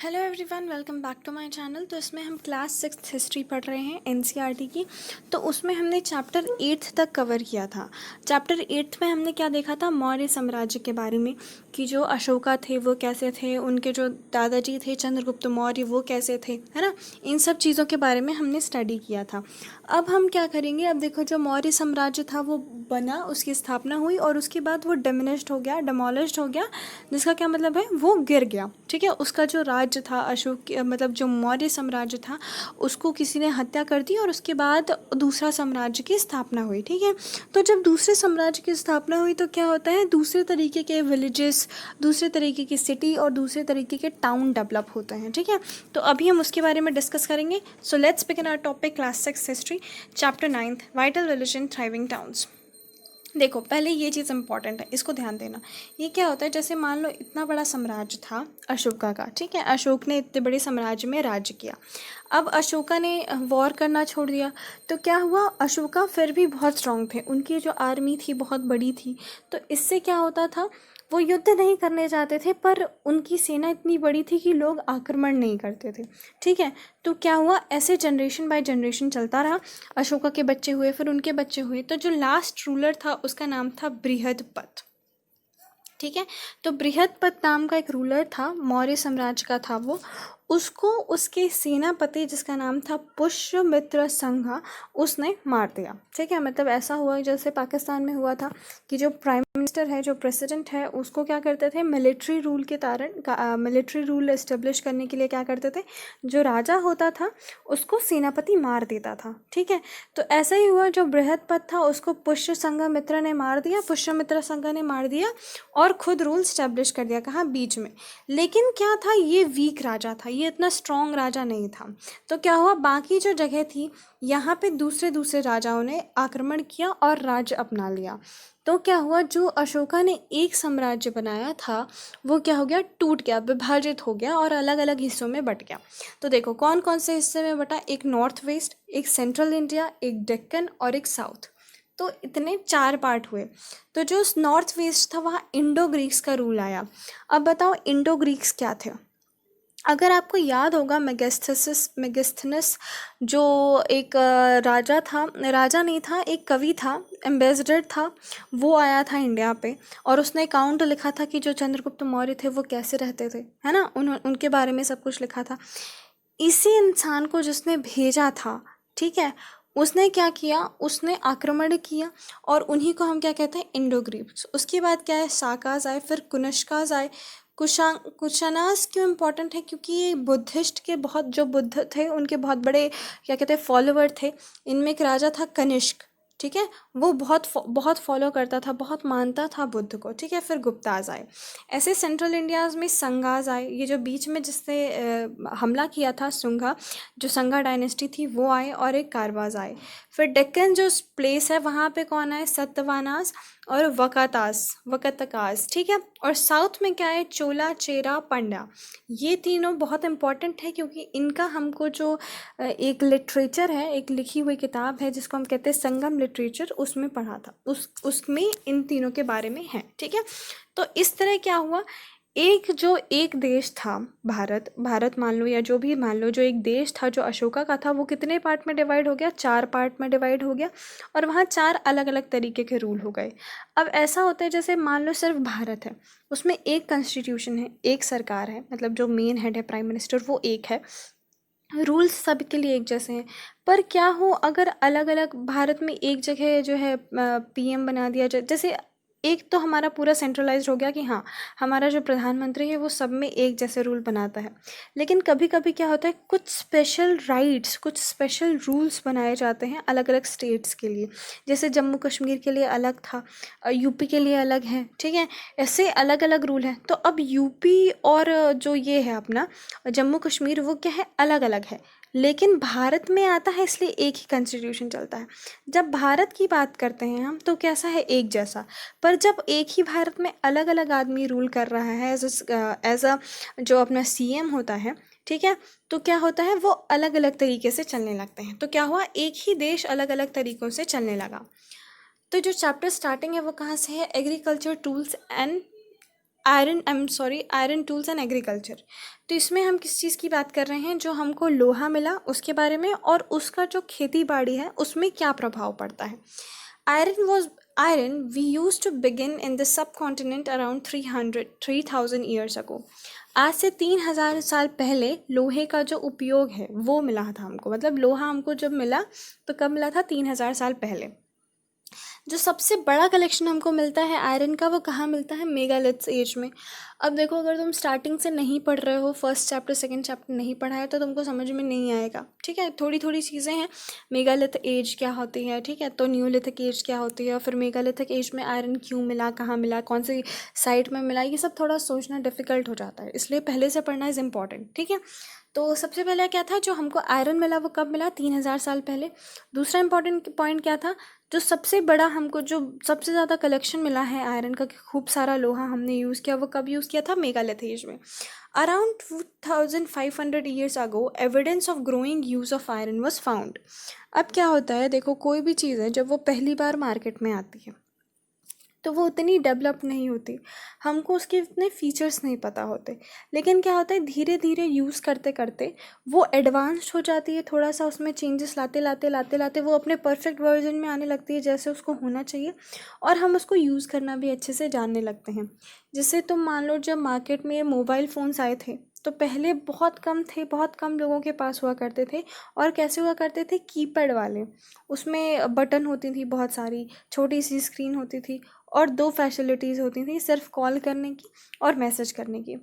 Hello everyone, welcome back to my channel. तो इसमें हम क्लास 6 हिस्ट्री पढ़ रहे हैं एनसीईआरटी की। तो उसमें हमने चैप्टर 8 तक कवर किया था। चैप्टर 8 में हमने क्या देखा था, मौर्य साम्राज्य के बारे में, कि जो अशोका थे वो कैसे थे, उनके जो दादाजी थे चंद्रगुप्त मौर्य वो कैसे थे, है ना। इन सब चीज़ों के बारे में हमने स्टडी किया था। अब हम क्या करेंगे, अब देखो जो मौर्य साम्राज्य था वो बना, उसकी स्थापना हुई और उसके बाद वो डिमिनिश्ड हो गया, डिमोलिश्ड हो गया, जिसका क्या मतलब है, वो गिर गया। ठीक है, उसका जो राज्य था मतलब जो मौर्य साम्राज्य था उसको किसी ने हत्या कर दी और उसके बाद दूसरा साम्राज्य की स्थापना हुई। ठीक है, तो जब दूसरे साम्राज्य की स्थापना हुई तो क्या होता है, दूसरे तरीके के विलेजेस, दूसरे तरीके की सिटी और दूसरे तरीके के टाउन डेवलप होते हैं। ठीक है, तो अभी हम उसके बारे में डिस्कस करेंगे। So let's begin our topic, class 6 history, chapter 9, vital village in thriving towns. देखो, पहले ये चीज़ इंपॉर्टेंट है, इसको ध्यान देना। ये क्या होता है, जैसे मान लो इतना बड़ा साम्राज्य था अशोका का। ठीक है, अशोक ने इतने बड़े साम्राज्य में राज्य किया। अब अशोका ने वॉर करना छोड़ दिया तो क्या हुआ, अशोका फिर भी बहुत स्ट्रांग थे, उनकी जो आर्मी थी बहुत बड़ी थी। तो इससे क्या होता था, वो युद्ध नहीं करने चाहते थे, पर उनकी सेना इतनी बड़ी थी कि लोग आक्रमण नहीं करते थे। ठीक है, तो क्या हुआ, ऐसे जनरेशन बाय जनरेशन चलता रहा। अशोका के बच्चे हुए, फिर उनके बच्चे हुए, तो जो लास्ट रूलर था उसका नाम था बृहस्पति। ठीक है, तो बृहस्पति नाम का एक रूलर था, मौर्य साम्राज्य का था वो। उसको उसके सेनापति जिसका नाम था पुष्यमित्र संघा, उसने मार दिया। ठीक है, मतलब ऐसा हुआ जैसे पाकिस्तान में हुआ था कि जो प्राइम मिनिस्टर है, जो प्रेसिडेंट है, उसको क्या करते थे, मिलिट्री रूल के कारण, मिलिट्री रूल इस्टेब्लिश करने के लिए क्या करते थे, जो राजा होता था उसको सेनापति मार देता था। ठीक है, तो ऐसा ही हुआ, जो बृहस्पति था उसको पुष्यमित्र ने मार दिया, पुष्यमित्र संघा ने मार दिया और खुद रूल स्टैब्लिश कर दिया। कहाँ, बीच में। लेकिन क्या था, ये वीक राजा था, ये इतना स्ट्रॉन्ग राजा नहीं था। तो क्या हुआ, बाकी जो जगह थी यहाँ पे दूसरे दूसरे राजाओं ने आक्रमण किया और राज्य अपना लिया। तो क्या हुआ, जो अशोका ने एक साम्राज्य बनाया था वो क्या हो गया, टूट गया, विभाजित हो गया और अलग अलग हिस्सों में बट गया। तो देखो कौन कौन से हिस्से में बटा, एक नॉर्थ वेस्ट, एक सेंट्रल इंडिया, एक डेक्कन और एक साउथ। तो इतने 4 पार्ट हुए। तो जो नॉर्थ वेस्ट था वहाँ इंडो ग्रीक्स का रूल आया। अब बताओ इंडो ग्रीक्स क्या थे। अगर आपको याद होगा, मेगिस्थनस जो एक राजा था, राजा नहीं था, एक कवि था, एम्बेसडर था, वो आया था इंडिया पे और उसने अकाउंट लिखा था कि जो चंद्रगुप्त मौर्य थे वो कैसे रहते थे, है ना, उनके बारे में सब कुछ लिखा था। इसी इंसान को जिसने भेजा था, ठीक है, उसने क्या किया, उसने आक्रमण किया और उन्हीं को हम क्या कहते हैं, इंडो ग्रीक्स। उसके बाद क्या है, साकाज आए, फिर कुनश्काज आए। कुशानास क्यों इम्पोर्टेंट है, क्योंकि ये बुद्धिस्ट के बहुत, जो बुद्ध थे उनके बहुत बड़े क्या कहते हैं फॉलोवर थे। इनमें एक राजा था कनिष्क। ठीक है, वो बहुत फॉलो करता था, बहुत मानता था बुद्ध को। ठीक है, फिर गुप्ताज आए। ऐसे सेंट्रल इंडियाज़ में संगाज आए, ये जो बीच में जिसने हमला किया था सुंगा, जो संगा डायनेस्टी थी वो आए, और एक कारवाज आए। फिर डेक्कन जो प्लेस है वहाँ पे कौन आए, सतवानास और वकतकास। ठीक है, और साउथ में क्या है, चोला, चेरा, पंड्या। ये तीनों बहुत इंपॉर्टेंट है क्योंकि इनका हमको जो एक लिटरेचर है, एक लिखी हुई किताब है जिसको हम कहते हैं संगम लिटरेचर, उसमें पढ़ा था, उसमें इन तीनों के बारे में है। ठीक है, तो इस तरह क्या हुआ, एक देश था, भारत मान लो या जो भी मान लो, जो एक देश था जो अशोका का था, वो कितने पार्ट में डिवाइड हो गया, 4 पार्ट में डिवाइड हो गया और वहाँ 4 अलग अलग तरीके के रूल हो गए। अब ऐसा होता है जैसे मान लो सिर्फ भारत है, उसमें एक कॉन्स्टिट्यूशन है, एक सरकार है, मतलब जो मेन हेड है प्राइम मिनिस्टर वो एक है, रूल्स सबके लिए एक जैसे हैं। पर क्या हो, अगर अलग अलग भारत में एक जगह जो है पीएम बना दिया जाए, जैसे एक तो हमारा पूरा सेंट्रलाइज्ड हो गया कि हाँ, हमारा जो प्रधानमंत्री है वो सब में एक जैसे रूल बनाता है। लेकिन कभी कभी क्या होता है, कुछ स्पेशल राइट्स, कुछ स्पेशल रूल्स बनाए जाते हैं अलग अलग स्टेट्स के लिए। जैसे जम्मू कश्मीर के लिए अलग था, यूपी के लिए अलग है। ठीक है, ऐसे अलग अलग रूल हैं। तो अब यूपी और जो ये है अपना जम्मू कश्मीर, वो क्या है, अलग अलग है, लेकिन भारत में आता है इसलिए एक ही कॉन्स्टिट्यूशन चलता है। जब भारत की बात करते हैं हम तो कैसा है, एक जैसा। पर जब एक ही भारत में अलग अलग आदमी रूल कर रहा है एज अ जो अपना सीएम होता है, ठीक है, तो क्या होता है, वो अलग अलग तरीके से चलने लगते हैं। तो क्या हुआ, एक ही देश अलग अलग तरीक़ों से चलने लगा। तो जो चैप्टर स्टार्टिंग है वो कहाँ से है, agriculture tools and iron tools and agriculture. तो इसमें हम किस चीज़ की बात कर रहे हैं, जो हमको लोहा मिला उसके बारे में, और उसका जो खेती बाड़ी है उसमें क्या प्रभाव पड़ता है। Iron we use to begin in the subcontinent around 3,000 years ago. आज से 3,000 साल पहले लोहे का जो उपयोग है वो मिला था हमको, मतलब लोहा हमको जब मिला तो कब मिला था, 3,000 साल पहले। जो सबसे बड़ा कलेक्शन हमको मिलता है आयरन का, वो कहाँ मिलता है, मेगालिथ्स एज में। अब देखो, अगर तुम स्टार्टिंग से नहीं पढ़ रहे हो, फर्स्ट चैप्टर सेकंड चैप्टर नहीं पढ़ा है, तो तुमको समझ में नहीं आएगा, ठीक है। थोड़ी थोड़ी चीज़ें हैं, मेगालिथ एज क्या होती है, ठीक है, तो न्यूलिथिक एज क्या होती है, फिर मेगालिथिक एज में आयरन क्यों मिला, कहाँ मिला, कौन सी साइट में मिला, ये सब थोड़ा सोचना डिफिकल्ट हो जाता है, इसलिए पहले से पढ़ना इज़ इम्पॉर्टेंट, ठीक है। तो सबसे पहले क्या था, जो हमको आयरन मिला वो कब मिला, 3,000 साल पहले। दूसरा इंपॉर्टेंट पॉइंट क्या था, जो सबसे बड़ा हमको जो सबसे ज़्यादा कलेक्शन मिला है आयरन का, कि खूब सारा लोहा हमने यूज़ किया, वो कब यूज़ किया था, मेगालिथ एज में। Around 2,500 years ago evidence of growing use of iron was found. अब क्या होता है, देखो कोई भी चीज़ है जब वो पहली बार मार्केट में आती है तो वो उतनी डेवलप नहीं होती, हमको उसके इतने फीचर्स नहीं पता होते। लेकिन क्या होता है, धीरे धीरे यूज़ करते करते वो एडवांस्ड हो जाती है, थोड़ा सा उसमें चेंजेस लाते लाते लाते लाते वो अपने परफेक्ट वर्जन में आने लगती है, जैसे उसको होना चाहिए, और हम उसको यूज़ करना भी अच्छे से जानने लगते हैं। जैसे तुम मान लो, जब मार्केट में मोबाइल फ़ोन्स आए थे तो पहले बहुत कम थे, बहुत कम लोगों के पास हुआ करते थे। और कैसे हुआ करते थे, कीपैड वाले, उसमें बटन होती थी बहुत सारी, छोटी सी स्क्रीन होती थी, और दो फैसिलिटीज़ होती थी, सिर्फ कॉल करने की और मैसेज करने की।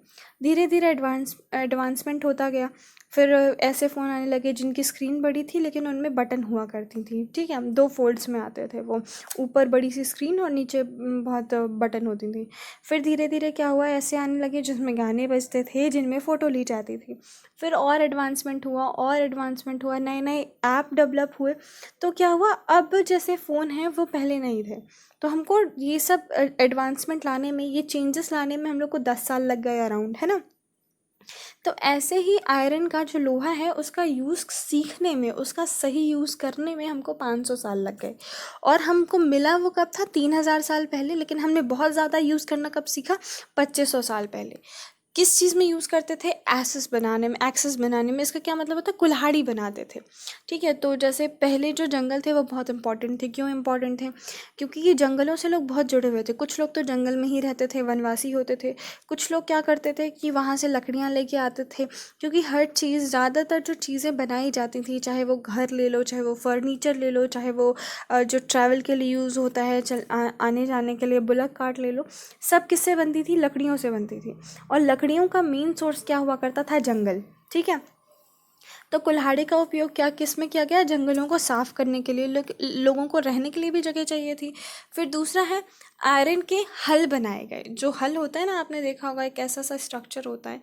धीरे धीरे एडवांसमेंट होता गया, फिर ऐसे फ़ोन आने लगे जिनकी स्क्रीन बड़ी थी लेकिन उनमें बटन हुआ करती थी, ठीक है, दो फोल्ड्स में आते थे वो, ऊपर बड़ी सी स्क्रीन और नीचे बहुत बटन होती थी। फिर धीरे धीरे क्या हुआ, ऐसे आने लगे जिसमें गाने बजते थे, जिनमें फ़ोटो ली जाती थी। फिर और एडवांसमेंट हुआ, और एडवांसमेंट हुआ, नए नए ऐप डेवलप हुए। तो क्या हुआ, अब जैसे फ़ोन हैं वो पहले नहीं थे, तो हमको ये सब एडवांसमेंट लाने में, ये चेंजेस लाने में हम लोग को 10 साल लग गए अराउंड, है ना। तो ऐसे ही आयरन का जो लोहा है उसका यूज़ सीखने में, उसका सही यूज़ करने में हमको 500 साल लग गए। और हमको मिला वो कब था, 3,000 साल पहले, लेकिन हमने बहुत ज़्यादा यूज़ करना कब सीखा, 2,500 साल पहले। किस चीज़ में यूज़ करते थे, एक्सेस बनाने में। इसका क्या मतलब होता है, कुल्हाड़ी बनाते थे, ठीक है। तो जैसे पहले जो जंगल थे वो बहुत इंपॉर्टेंट थे, क्यों इंपॉर्टेंट थे, क्योंकि ये जंगलों से लोग बहुत जुड़े हुए थे। कुछ लोग तो जंगल में ही रहते थे, वनवासी होते थे। कुछ लोग क्या करते थे कि वहाँ से लकड़ियाँ लेके आते थे, क्योंकि हर चीज़, ज़्यादातर जो चीज़ें बनाई जाती थी, चाहे वो घर ले लो, चाहे वो फर्नीचर ले लो, चाहे वो जो ट्रैवल के लिए यूज़ होता है, आने जाने के लिए बुलक कार्ट ले लो, सब किससे बनती थी, लकड़ियों से बनती थी। और लकड़ियों का मेन सोर्स क्या हुआ करता था, जंगल, ठीक है। तो कुल्हाड़ी का उपयोग क्या किस में किया गया, जंगलों को साफ करने के लिए, लोगों को रहने के लिए भी जगह चाहिए थी। फिर दूसरा है, आयरन के हल बनाए गए। जो हल होता है ना, आपने देखा होगा, एक ऐसा सा स्ट्रक्चर होता है,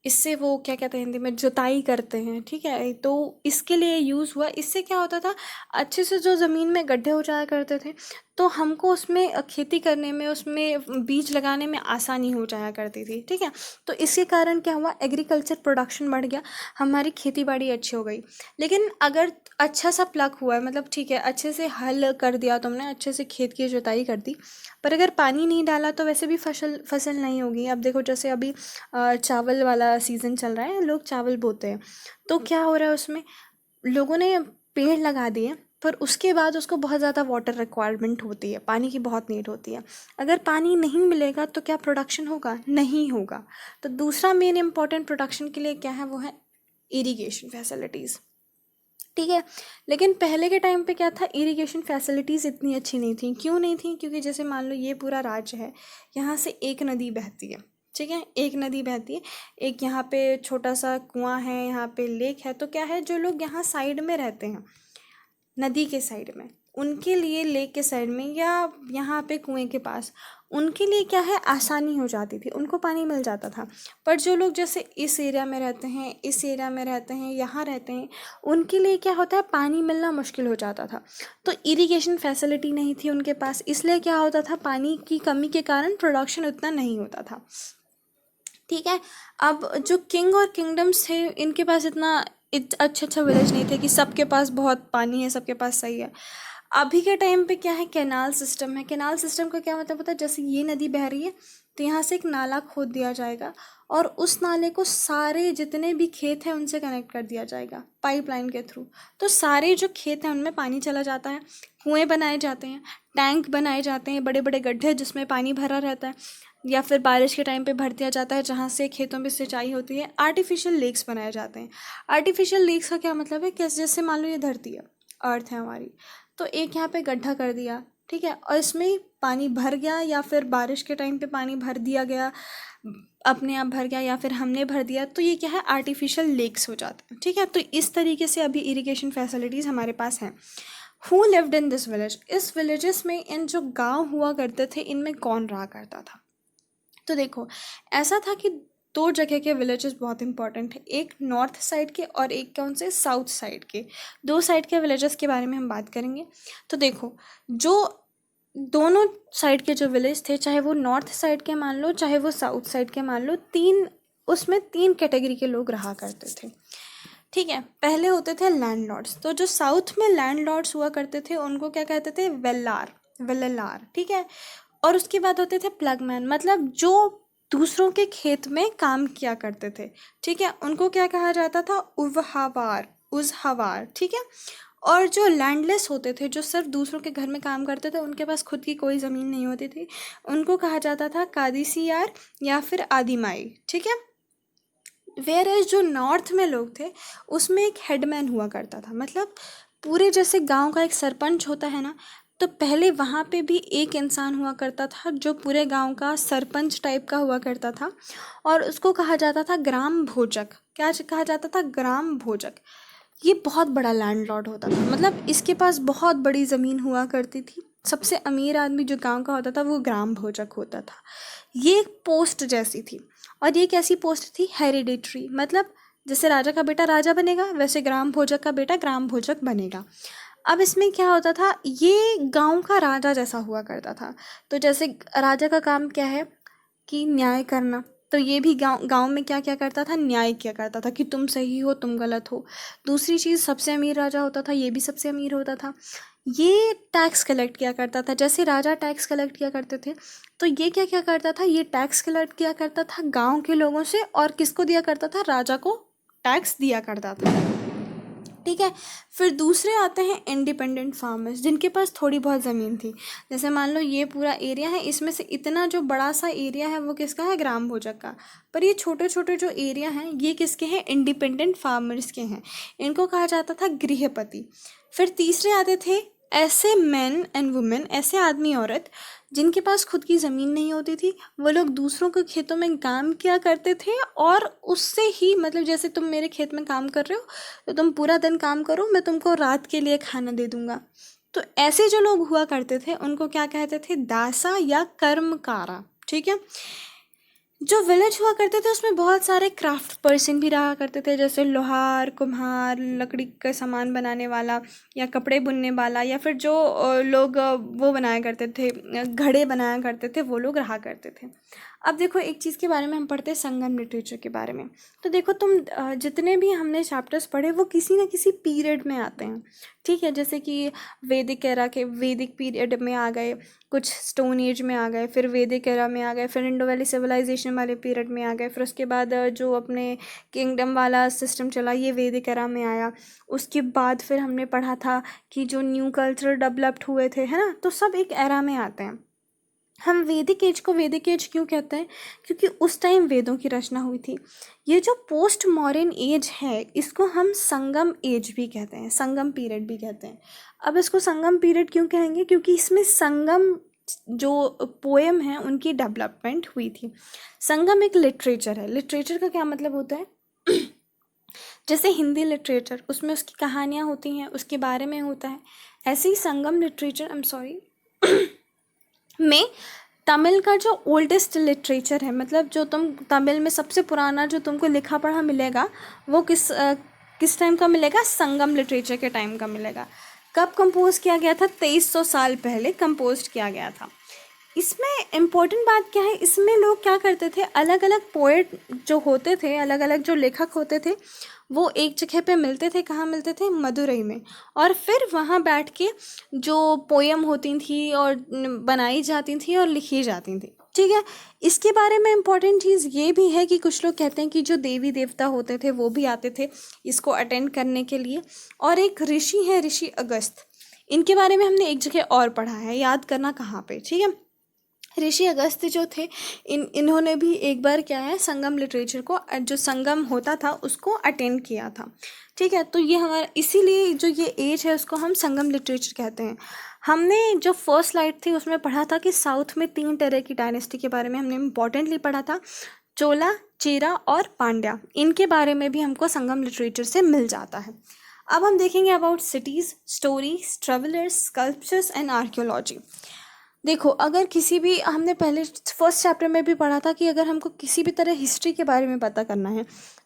इससे वो क्या कहते हैं हिंदी में, जुताई करते हैं, ठीक है। तो इसके लिए यूज़ हुआ। इससे क्या होता था, अच्छे से जो ज़मीन में गड्ढे हो जाया करते थे, तो हमको उसमें खेती करने में, उसमें बीज लगाने में आसानी हो जाया करती थी, ठीक है। तो इसके कारण क्या हुआ, एग्रीकल्चर प्रोडक्शन बढ़ गया, हमारी खेती बाड़ी अच्छी हो गई। लेकिन अगर अच्छा सा प्लग हुआ है, मतलब ठीक है, अच्छे से हल कर दिया तुमने, अच्छे से खेत की जुताई कर दी, पर अगर पानी नहीं डाला तो वैसे भी फसल नहीं होगी। अब देखो, जैसे अभी चावल वाला सीज़न चल रहा है, लोग चावल बोते हैं, तो क्या हो रहा है उसमें, लोगों ने पेड़ लगा दिए, पर उसके बाद उसको बहुत ज़्यादा वाटर रिक्वायरमेंट होती है, पानी की बहुत नीड होती है। अगर पानी नहीं मिलेगा तो क्या प्रोडक्शन होगा, नहीं होगा। तो दूसरा मेन इंपॉर्टेंट प्रोडक्शन के लिए क्या है, वो है इरिगेशन फैसिलिटीज़, ठीक है। लेकिन पहले के टाइम पे क्या था, इरिगेशन फैसिलिटीज़ इतनी अच्छी नहीं थी। क्यों नहीं थी, क्योंकि जैसे मान लो ये पूरा राज्य है, यहाँ से एक नदी बहती है, ठीक है, एक नदी बहती है, एक यहाँ पे छोटा सा कुआं है, यहाँ पे लेक है। तो क्या है, जो लोग यहाँ साइड में रहते हैं, नदी के साइड में, उनके लिए, लेक के साइड में, या यहाँ पे कुएं के पास, उनके लिए क्या है, आसानी हो जाती थी, उनको पानी मिल जाता था। पर जो लोग जैसे इस एरिया में रहते हैं, इस एरिया में रहते हैं, यहाँ रहते हैं, उनके लिए क्या होता है, पानी मिलना मुश्किल हो जाता था। तो इरिगेशन फैसिलिटी नहीं थी उनके पास, इसलिए क्या होता था, पानी की कमी के कारण प्रोडक्शन उतना नहीं होता था, ठीक है। अब जो किंग और किंगडम्स थे, इनके पास इतना अच्छा अच्छा विलेज नहीं थे कि सबके पास बहुत पानी है, सबके पास सही है। अभी के टाइम पे क्या है, कैनाल सिस्टम है। कैनाल सिस्टम का क्या मतलब होता है, जैसे ये नदी बह रही है तो यहाँ से एक नाला खोद दिया जाएगा और उस नाले को सारे जितने भी खेत हैं उनसे कनेक्ट कर दिया जाएगा पाइपलाइन के थ्रू। तो सारे जो खेत हैं उनमें पानी चला जाता है, कुएं बनाए जाते हैं, टैंक बनाए जाते हैं, बड़े बड़े गड्ढे जिसमें पानी भरा रहता है, या फिर बारिश के टाइम पे भर दिया जाता है जहाँ से खेतों में सिंचाई होती है। आर्टिफिशियल लेक्स बनाए जाते हैं। आर्टिफिशियल लेक्स का क्या मतलब है, कैसे जैसे मान लो ये धरती है, अर्थ है हमारी, तो एक यहाँ पे गड्ढा कर दिया, ठीक है, और इसमें पानी भर गया या फिर बारिश के टाइम पे पानी भर दिया गया, अपने आप भर गया या फिर हमने भर दिया, तो ये क्या है, आर्टिफिशियल लेक्स हो जाते हैं। ठीक है, तो इस तरीके से अभी इरिगेशन फैसिलिटीज़ हमारे पास हैं। Who lived in this village, इस विलेजेस में इन जो गांव हुआ करते थे इनमें कौन रहा करता था। तो देखो ऐसा था कि दो जगह के विलेजेस बहुत इंपॉर्टेंट है, एक नॉर्थ साइड के और एक कौन से, साउथ साइड के। दो साइड के विलेजेस के बारे में हम बात करेंगे। तो देखो जो दोनों साइड के जो विलेज थे, चाहे वो नॉर्थ साइड के मान लो चाहे वो साउथ साइड के मान लो, उसमें तीन कैटेगरी के लोग रहा करते थे। ठीक है, पहले होते थे लैंडलॉर्ड्स। तो जो साउथ में लैंडलॉर्ड्स हुआ करते थे उनको क्या कहते थे, वेल्लार। ठीक है, और उसके बाद होते थे प्लगमैन, मतलब जो दूसरों के खेत में काम किया करते थे। ठीक है, उनको क्या कहा जाता था, उजहवार। ठीक है, और जो लैंडलेस होते थे, जो सिर्फ दूसरों के घर में काम करते थे, उनके पास खुद की कोई ज़मीन नहीं होती थी, उनको कहा जाता था कादिसियार या फिर आदिमाई। ठीक है, वेयर एज जो नॉर्थ में लोग थे उसमें एक हेडमैन हुआ करता था, मतलब पूरे जैसे गांव का एक सरपंच होता है ना, तो पहले वहाँ पे भी एक इंसान हुआ करता था जो पूरे गांव का सरपंच टाइप का हुआ करता था, और उसको कहा जाता था ग्राम भोजक। क्या कहा जाता था, ग्राम भोजक। ये बहुत बड़ा लैंडलॉर्ड होता था, मतलब इसके पास बहुत बड़ी ज़मीन हुआ करती थी। सबसे अमीर आदमी जो गांव का होता था वो ग्राम भोजक होता था। ये एक पोस्ट जैसी थी, और ये कैसी पोस्ट थी, हेरिडिटरी, मतलब जैसे राजा का बेटा राजा बनेगा वैसे ग्राम भोजक का बेटा ग्राम भोजक बनेगा। अब इसमें क्या होता था, ये गांव का राजा जैसा हुआ करता था। तो जैसे राजा का काम क्या है कि न्याय करना, तो ये भी गांव में क्या क्या करता था, न्याय किया करता था कि तुम सही हो तुम गलत हो। दूसरी चीज़, सबसे अमीर राजा होता था, ये भी सबसे अमीर होता था, ये टैक्स कलेक्ट किया करता था। जैसे राजा टैक्स कलेक्ट किया करते थे तो ये क्या क्या करता था, ये टैक्स कलेक्ट किया करता था गांव के लोगों से, और किसको दिया करता था, राजा को टैक्स दिया करता था। ठीक है, फिर दूसरे आते हैं इंडिपेंडेंट फार्मर्स, जिनके पास थोड़ी बहुत ज़मीन थी। जैसे मान लो ये पूरा एरिया है, इसमें से इतना जो बड़ा सा एरिया है वो किसका है, ग्राम भोजक का। पर ये छोटे छोटे जो एरिया हैं ये किसके हैं, इंडिपेंडेंट फार्मर्स के हैं। इनको कहा जाता था गृहपति। फिर तीसरे आते थे ऐसे मैन एंड वुमेन, ऐसे आदमी औरत जिनके पास खुद की ज़मीन नहीं होती थी, वो लोग दूसरों के खेतों में काम किया करते थे, और उससे ही, मतलब जैसे तुम मेरे खेत में काम कर रहे हो तो तुम पूरा दिन काम करो, मैं तुमको रात के लिए खाना दे दूंगा। तो ऐसे जो लोग हुआ करते थे उनको क्या कहते थे, दासा या कर्मकारा। ठीक है, जो विलेज हुआ करते थे उसमें बहुत सारे क्राफ्ट पर्सन भी रहा करते थे, जैसे लोहार, कुम्हार, लकड़ी का सामान बनाने वाला या कपड़े बुनने वाला, या फिर जो लोग वो बनाया करते थे, घड़े बनाया करते थे, वो लोग रहा करते थे। अब देखो एक चीज़ के बारे में हम पढ़ते हैं, संगम लिटरेचर के बारे में। तो देखो तुम जितने भी हमने चैप्टर्स पढ़े वो किसी न किसी पीरियड में आते हैं। ठीक है, जैसे कि वैदिक एरा के, वैदिक पीरियड में आ गए, कुछ स्टोन एज में आ गए, फिर वैदिक एरा में आ गए, फिर इंडो वैली सिविलाइजेशन वाले पीरियड में आ गए, फिर उसके बाद जो अपने किंगडम वाला सिस्टम चला ये वैदिक एरा में आया। उसके बाद फिर हमने पढ़ा था कि जो न्यू कल्चर डेवलप्ड हुए थे, है ना, तो सब एक एरा में आते हैं। हम वैदिक एज को वैदिक एज क्यों कहते हैं, क्योंकि उस टाइम वेदों की रचना हुई थी। ये जो पोस्ट मॉडर्न एज है इसको हम संगम एज भी कहते हैं, संगम पीरियड भी कहते हैं। अब इसको संगम पीरियड क्यों कहेंगे, क्योंकि इसमें संगम जो पोएम है उनकी डेवलपमेंट हुई थी। संगम एक लिटरेचर है। लिटरेचर का क्या मतलब होता है, जैसे हिंदी लिटरेचर उसमें उसकी कहानियाँ होती हैं, उसके बारे में होता है, ऐसे ही संगम लिटरेचर, आई एम सॉरी, में तमिल का जो ओल्डेस्ट लिटरेचर है, मतलब जो तुम तमिल में सबसे पुराना जो तुमको लिखा पढ़ा मिलेगा वो किस टाइम का मिलेगा, संगम लिटरेचर के टाइम का मिलेगा। कब कंपोज किया गया था, 2300 साल पहले कंपोज किया गया था। इसमें इम्पोर्टेंट बात क्या है, इसमें लोग क्या करते थे, अलग अलग पोएट जो होते थे, अलग अलग जो लेखक होते थे, वो एक जगह पे मिलते थे, कहाँ मिलते थे, मदुरई में। और फिर वहाँ बैठ के जो पोयम होती थी और बनाई जाती थी और लिखी जाती थी, ठीक है। इसके बारे में इम्पोर्टेंट चीज़ ये भी है कि कुछ लोग कहते हैं कि जो देवी देवता होते थे वो भी आते थे इसको अटेंड करने के लिए। और एक ऋषि है, ऋषि अगस्त, इनके बारे में हमने एक जगह और पढ़ा है, याद करना कहाँ पे, ठीक है। ऋषि अगस्त जो थे, इन्होंने भी एक बार क्या है, संगम लिटरेचर को, जो संगम होता था उसको अटेंड किया था, ठीक है। तो ये हमारा, इसीलिए जो ये एज है उसको हम संगम लिटरेचर कहते हैं। हमने जो फर्स्ट स्लाइड थी उसमें पढ़ा था कि साउथ में 3 तरह की डायनेस्टी के बारे में हमने इम्पोर्टेंटली पढ़ा था, चोला, चेरा और पांड्या। इनके बारे में भी हमको संगम लिटरेचर से मिल जाता है। अब हम देखेंगे about cities, stories, travellers, sculptures and archaeology. देखो, अगर किसी भी, हमने पहले फर्स्ट चैप्टर में भी पढ़ा था कि अगर हमको किसी भी तरह हिस्ट्री के बारे में पता करना है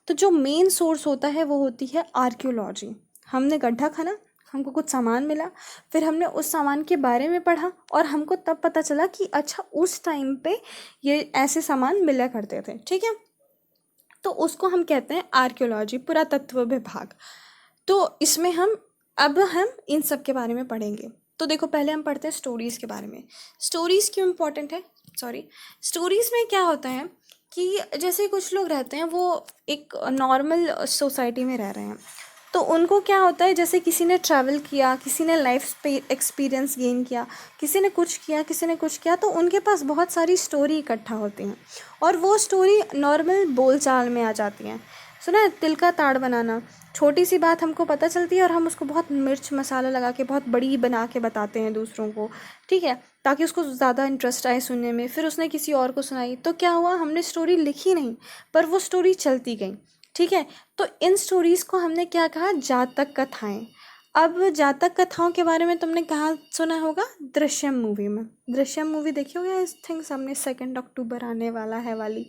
तो जो मेन सोर्स होता है वो होती है आर्कियोलॉजी। हमने गड्ढा खाना, हमको कुछ सामान मिला, फिर हमने उस सामान के बारे में पढ़ा और हमको तब पता चला कि अच्छा उस टाइम पे ये ऐसे सामान मिला करते थे, ठीक है। तो उसको हम कहते हैं आर्कियोलॉजी, पुरातत्व विभाग। तो इसमें हम इन सब के बारे में पढ़ेंगे। तो देखो, पहले हम पढ़ते हैं स्टोरीज़ के बारे में। स्टोरीज़ क्यों इम्पोर्टेंट है, स्टोरीज़ में क्या होता है कि जैसे कुछ लोग रहते हैं वो एक नॉर्मल सोसाइटी में रह रहे हैं, तो उनको क्या होता है, जैसे किसी ने ट्रैवल किया, किसी ने लाइफ एक्सपीरियंस गेन किया, किसी ने कुछ किया, किसी ने कुछ किया, तो उनके पास बहुत सारी स्टोरी इकट्ठा होती हैं और वो स्टोरी नॉर्मल बोलचाल में आ जाती हैं। सुना है, तिल का ताड़ बनाना, छोटी सी बात हमको पता चलती है और हम उसको बहुत मिर्च मसाला लगा के बहुत बड़ी बना के बताते हैं दूसरों को, ठीक है, ताकि उसको ज़्यादा इंटरेस्ट आए सुनने में। फिर उसने किसी और को सुनाई तो क्या हुआ, हमने स्टोरी लिखी नहीं पर वो स्टोरी चलती गई, ठीक है। तो इन स्टोरीज़ को हमने क्या कहा, जातक कथाएं। अब जातक कथाओं के बारे में तुमने कहाँ सुना होगा, दृश्यम मूवी में। दृश्यम मूवी देखी होगी, आई थिंक हमने 2 अक्टूबर आने वाला है वाली,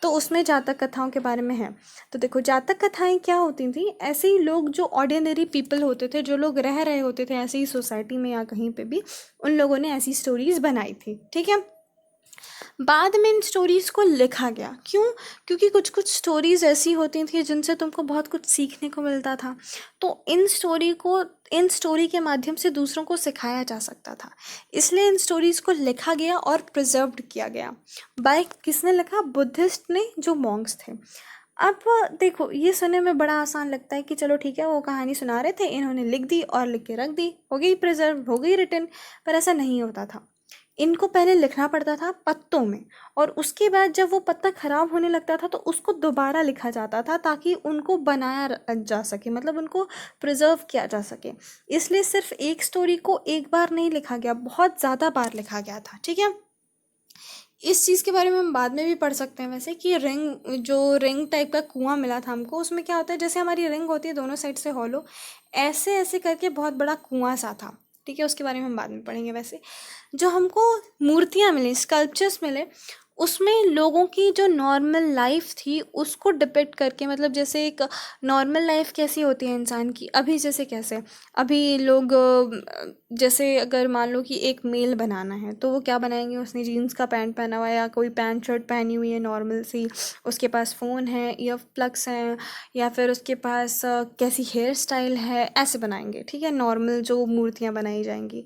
तो उसमें जातक कथाओं के बारे में है। तो देखो, जातक कथाएं क्या होती थी, ऐसे ही लोग जो ऑर्डिनरी पीपल होते थे, जो लोग रह रहे होते थे ऐसे ही सोसाइटी में या कहीं पे भी, उन लोगों ने ऐसी स्टोरीज़ बनाई थी, ठीक है। बाद में इन स्टोरीज़ को लिखा गया, क्यों, क्योंकि कुछ कुछ स्टोरीज़ ऐसी होती थी जिनसे तुमको बहुत कुछ सीखने को मिलता था, तो इन स्टोरी के माध्यम से दूसरों को सिखाया जा सकता था, इसलिए इन स्टोरीज़ को लिखा गया और प्रिजर्व्ड किया गया। बाय किसने लिखा, बुद्धिस्ट ने, जो मॉन्क्स थे। अब देखो, ये सुनने में बड़ा आसान लगता है कि चलो ठीक है, वो कहानी सुना रहे थे, इन्होंने लिख दी और लिख के रख दी, हो गई प्रिजर्व, हो गई रिटन। पर ऐसा नहीं होता था, इनको पहले लिखना पड़ता था पत्तों में, और उसके बाद जब वो पत्ता ख़राब होने लगता था तो उसको दोबारा लिखा जाता था ताकि उनको बनाया जा सके, मतलब उनको प्रिजर्व किया जा सके। इसलिए सिर्फ एक स्टोरी को एक बार नहीं लिखा गया, बहुत ज़्यादा बार लिखा गया था, ठीक है। इस चीज़ के बारे में हम बाद में भी पढ़ सकते हैं वैसे, कि रिंग टाइप का कुआं मिला था हमको, उसमें क्या होता है, जैसे हमारी रिंग होती है दोनों साइड से हॉलो, ऐसे ऐसे करके बहुत बड़ा कुआं सा था, ठीक है। उसके बारे में हम बाद में पढ़ेंगे। वैसे जो हमको मूर्तियाँ मिली, स्कल्पचर्स मिले, उसमें लोगों की जो नॉर्मल लाइफ थी उसको डिपिक्ट करके, मतलब जैसे एक नॉर्मल लाइफ कैसी होती है इंसान की, अभी जैसे कैसे, अभी लोग जैसे अगर मान लो कि एक मेल बनाना है तो वो क्या बनाएंगे, उसने जीन्स का पैंट पहना हुआ है या कोई पैंट शर्ट पहनी हुई है नॉर्मल सी, उसके पास फ़ोन है, ईयर प्लग्स हैं, या फिर उसके पास कैसी हेयर स्टाइल है, ऐसे बनाएंगे, ठीक है। नॉर्मल जो मूर्तियाँ बनाई जाएंगी,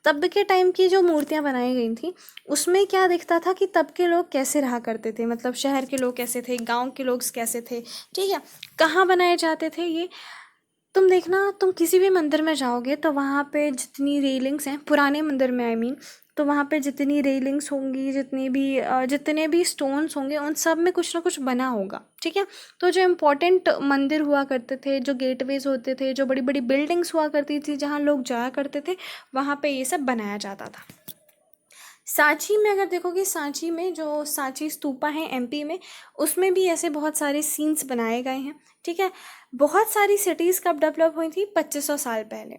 तब के टाइम की जो मूर्तियाँ बनाई गई थी उसमें क्या दिखता था कि तब के लोग कैसे रहा करते थे, मतलब शहर के लोग कैसे थे, गांव के लोग कैसे थे, ठीक है। कहाँ बनाए जाते थे ये, तुम देखना, तुम किसी भी मंदिर में जाओगे तो वहाँ पे जितनी रेलिंग्स हैं, पुराने मंदिर में आई मीन, तो वहाँ पे जितनी रेलिंग्स होंगी, जितने भी स्टोन्स होंगे, उन सब में कुछ ना कुछ बना होगा, ठीक है। तो जो इम्पोर्टेंट मंदिर हुआ करते थे, जो गेटवेज होते थे, जो बड़ी बड़ी बिल्डिंग्स हुआ करती थी जहाँ लोग जाया करते थे, वहाँ पे ये सब बनाया जाता था। सांची में अगर देखोगे, सांची में जो सांची स्तूपा है एमपी में, उसमें भी ऐसे बहुत सारे सीन्स बनाए गए हैं, ठीक है। बहुत सारी सिटीज़ कब डेवलप हुई थी, 2500 साल पहले।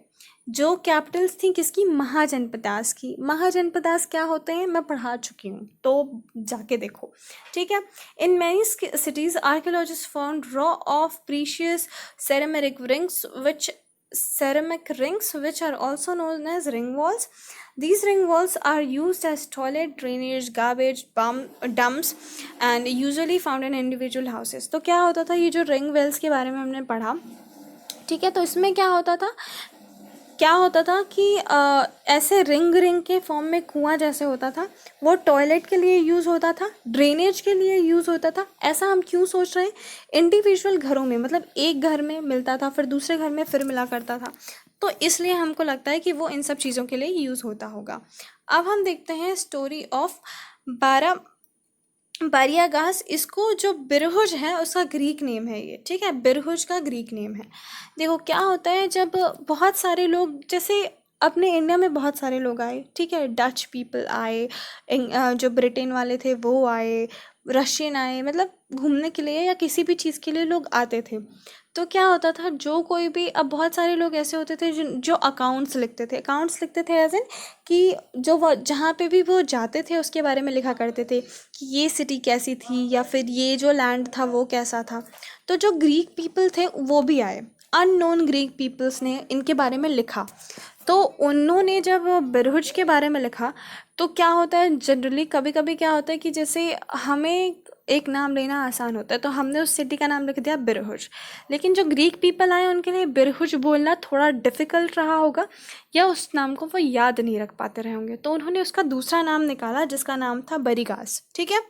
जो कैपिटल्स थी किसकी, महाजनपदास की। महाजनपदास क्या होते हैं, मैं पढ़ा चुकी हूँ, तो जाके देखो, ठीक है। In many cities archaeologist found raw of precious ceramic rings which are also known as ring walls These ring walls are used as toilet, drainage, garbage, dumps and usually found in individual houses. तो क्या होता था, ये जो ring Wales के बारे में हमने पढ़ा, ठीक है, तो इसमें क्या होता था कि ऐसे रिंग रिंग के फॉर्म में कुआं जैसे होता था, वो टॉयलेट के लिए यूज़ होता था, ड्रेनेज के लिए यूज़ होता था। ऐसा हम क्यों सोच रहे हैं, इंडिविजुअल घरों में, मतलब एक घर में मिलता था फिर दूसरे घर में फिर मिला करता था, तो इसलिए हमको लगता है कि वो इन सब चीज़ों के लिए यूज़ होता होगा। अब हम देखते हैं स्टोरी ऑफ बारियागास। इसको जो बिरहुज है उसका ग्रीक नेम है ये, ठीक है, बिरहुज का ग्रीक नेम है। देखो क्या होता है, जब बहुत सारे लोग, जैसे अपने इंडिया में बहुत सारे लोग आए, ठीक है, डच पीपल आए, जो ब्रिटेन वाले थे वो आए, रशियन आए, मतलब घूमने के लिए या किसी भी चीज़ के लिए लोग आते थे। तो क्या होता था, जो कोई भी, अब बहुत सारे लोग ऐसे होते थे जो अकाउंट्स लिखते थे एज इन कि जो वो जहाँ पे भी वो जाते थे उसके बारे में लिखा करते थे कि ये सिटी कैसी थी या फिर ये जो लैंड था वो कैसा था। तो जो ग्रीक पीपल थे वो भी आए, अननोन ग्रीक पीपल्स ने इनके बारे में लिखा। तो उन्होंने जब बिरहुज के बारे में लिखा, तो क्या होता है, जनरली कभी कभी क्या होता है कि जैसे हमें एक नाम लेना आसान होता है, तो हमने उस सिटी का नाम लिख दिया बिरहुज, लेकिन जो ग्रीक पीपल आए उनके लिए बिरहुज बोलना थोड़ा डिफ़िकल्ट रहा होगा, या उस नाम को वो याद नहीं रख पाते रहे होंगे, तो उन्होंने उसका दूसरा नाम निकाला जिसका नाम था बरिगास, ठीक है,